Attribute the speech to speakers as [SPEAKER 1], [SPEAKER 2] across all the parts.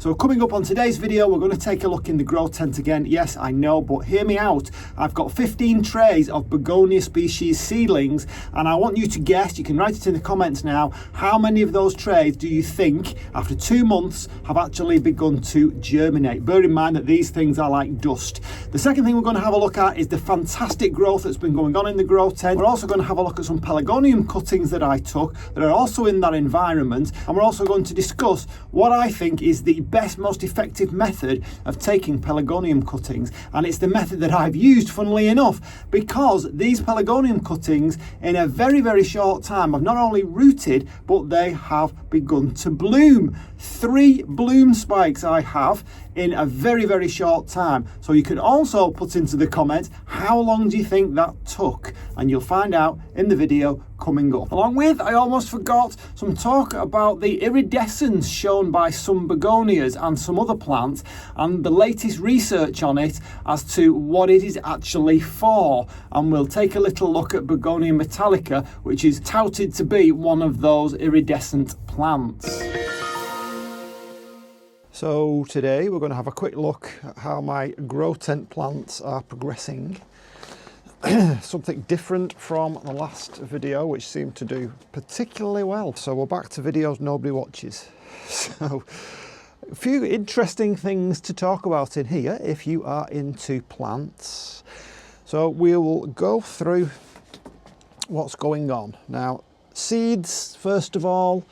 [SPEAKER 1] So coming up on today's video, we're going to take a look in the grow tent again. Yes, I know, but hear me out. I've got 15 trays of Begonia species seedlings, and I want you to guess, you can write it in the comments now, how many of those trays do you think, after 2 months, have actually begun to germinate? Bear in mind that these things are like dust. The second thing we're going to have a look at is the fantastic growth that's been going on in the grow tent. We're also going to have a look at some Pelargonium cuttings that I took that are also in that environment, and we're also going to discuss what I think is the best, most effective method of taking Pelargonium cuttings, and it's the method that I've used, funnily enough, because these Pelargonium cuttings in a very, very short time have not only rooted, but they have begun to bloom. 3 bloom spikes I have in a very, very short time. So you can also put into the comments, how long do you think that took? And you'll find out in the video coming up. Along with, I almost forgot, some talk about the iridescence shown by some begonias and some other plants, and the latest research on it as to what it is actually for. And we'll take a little look at Begonia metallica, which is touted to be one of those iridescent plants. So today we're going to have a quick look at how my grow tent plants are progressing. Something different from the last video, which seemed to do particularly well. So we're back to videos nobody watches. So a few interesting things to talk about in here if you are into plants. So we will go through what's going on. Now, seeds, first of all,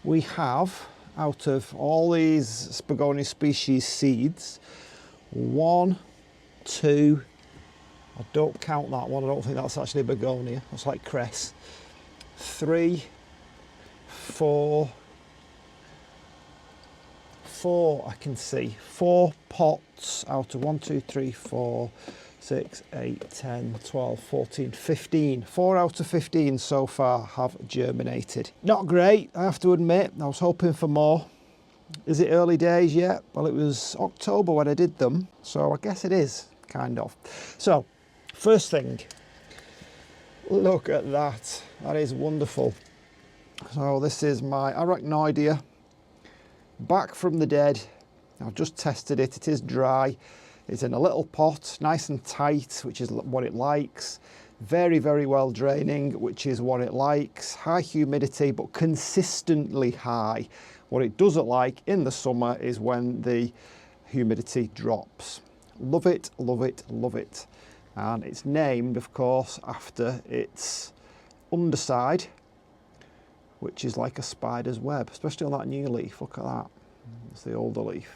[SPEAKER 1] we have, out of all these Begonia species seeds, 1, 2, I don't count that one, I don't think that's actually a begonia, that's like cress, 3, 4 I can see, 4 pots out of 1, 2, 3, 4, 6, 8, 10, 12, 14, 15. 4 out of 15 so far have germinated. Not great, I have to admit. I was hoping for more. Is it early days yet? Well, it was October when I did them, so I guess it is, kind of. So, first thing, look at that. That is wonderful. So this is my arachnoidea, back from the dead. I've just tested it, it is dry. It's in a little pot, nice and tight, which is what it likes. Very, very well draining, which is what it likes. High humidity, but consistently high. What it doesn't like in the summer is when the humidity drops. Love it, love it, love it. And it's named, of course, after its underside, which is like a spider's web, especially on that new leaf. Look at that. It's the older leaf.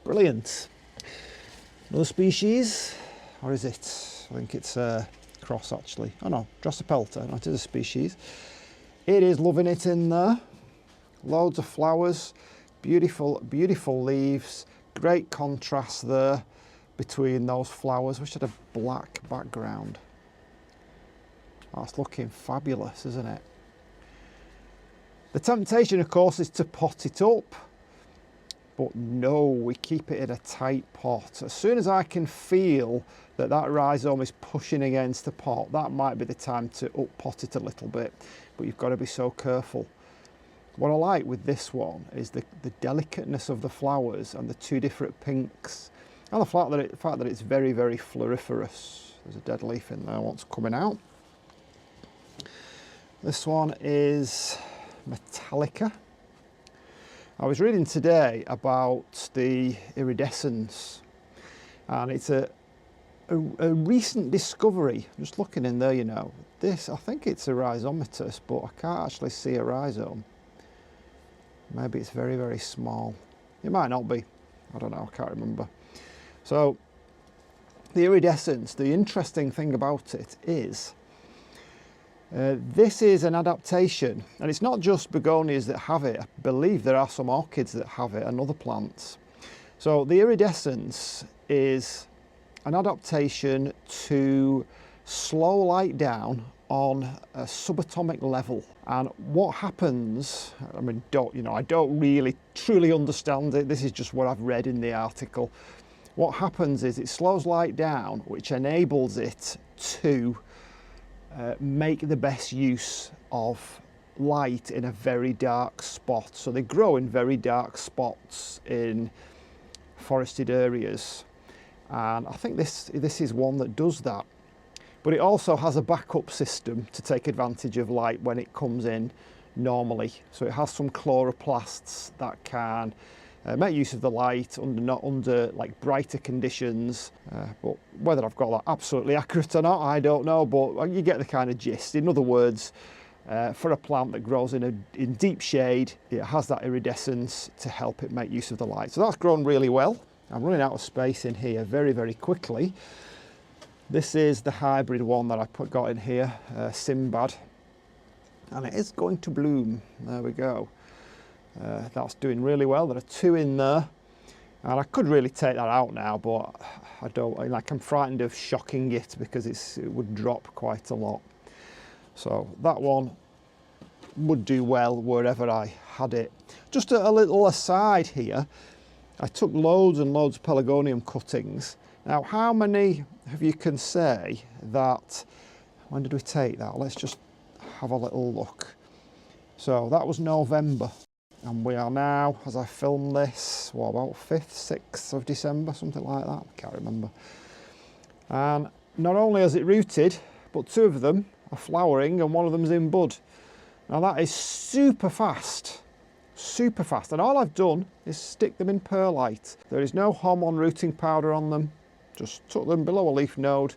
[SPEAKER 1] Brilliant. Another species, or is it? I think it's a cross actually. Oh no, dracopelta, no, it is a species. It is loving it in there. Loads of flowers, beautiful, beautiful leaves. Great contrast there between those flowers, which had a black background. That's looking fabulous, isn't it? The temptation, of course, is to pot it up. But no, we keep it in a tight pot. As soon as I can feel that that rhizome is pushing against the pot, that might be the time to up pot it a little bit. But you've got to be so careful. What I like with this one is the delicateness of the flowers and the 2 different pinks. And the fact that it's very, very floriferous. There's a dead leaf in there, what's coming out. This one is metallica. I was reading today about the iridescence, and it's a recent discovery. Just looking in there, you know, this, I think it's a rhizomatous, but I can't actually see a rhizome. Maybe it's very, very small. It might not be. I don't know, I can't remember. So, the iridescence, the interesting thing about it is, this is an adaptation, and it's not just begonias that have it. I believe there are some orchids that have it and other plants. So the iridescence is an adaptation to slow light down on a subatomic level. And what happens, I mean, I don't really truly understand it. This is just what I've read in the article. What happens is it slows light down, which enables it to make the best use of light in a very dark spot. So they grow in very dark spots in forested areas. And I think this is one that does that. But it also has a backup system to take advantage of light when it comes in normally. So it has some chloroplasts that can make use of the light under like brighter conditions. But whether I've got that absolutely accurate or not, I don't know, but you get the kind of gist. In other words, for a plant that grows in deep shade, it has that iridescence to help it make use of the light. So that's grown really well. I'm running out of space in here very, very quickly. This is the hybrid one that I got in here, Sinbad, and it is going to bloom. There we go. That's doing really well. There are 2 in there, and I could really take that out now, but I don't. Like, I'm frightened of shocking it because it would drop quite a lot. So that one would do well wherever I had it. Just a little aside here, I took loads and loads of Pelargonium cuttings. Now, how many of you can say that, when did we take that? Let's just have a little look. So that was November, and we are now, as I film this, what, about 5th, 6th of December, something like that, I can't remember. And not only has it rooted, but 2 of them are flowering and 1 of them's in bud. Now that is super fast, and all I've done is stick them in Perlite. There is no hormone rooting powder on them. Just tuck them below a leaf node,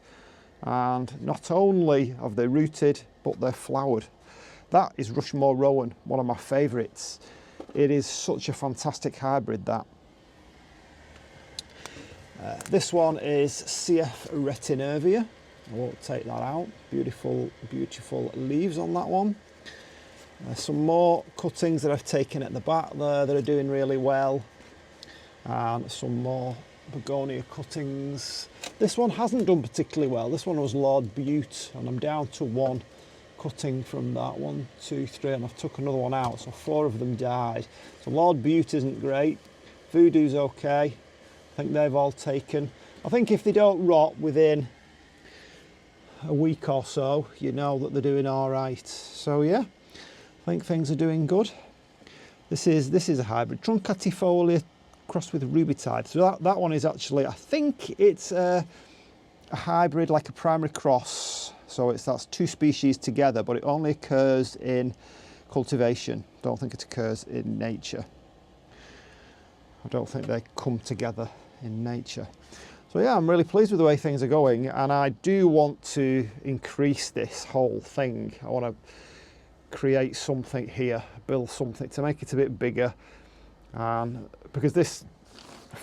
[SPEAKER 1] and not only have they rooted, but they're flowered. That is Rushmore Rowan, one of my favourites. It is such a fantastic hybrid, that. This one is CF Retinervia. I won't take that out. Beautiful, beautiful leaves on that one. Some more cuttings that I've taken at the back there that are doing really well. And some more Begonia cuttings. This one hasn't done particularly well. This one was Lord Butte, and I'm down to 1 cutting from that. 1, 2, 3, and I've took another one out, so 4 of them died. So Lord Butte isn't great. Voodoo's okay. I think they've all taken. I think if they don't rot within a week or so, you know that they're doing all right. So yeah, I think things are doing good. This is a hybrid Truncatifolia crossed with Rubitide. So that one is actually, I think it's a hybrid, like a primary cross. So that's 2 species together, but it only occurs in cultivation. Don't think it occurs in nature. I don't think they come together in nature. So yeah, I'm really pleased with the way things are going, and I do want to increase this whole thing. I want to create something here, build something to make it a bit bigger. Because this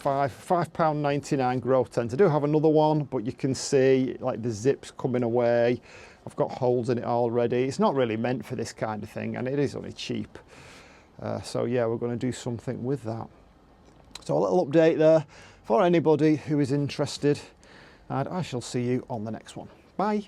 [SPEAKER 1] £5.99 grow tent, I do have another one, but you can see like the zips coming away. I've got holes in it already. It's not really meant for this kind of thing, and it is only cheap. So yeah, we're going to do something with that. So a little update there for anybody who is interested, and I shall see you on the next one. Bye.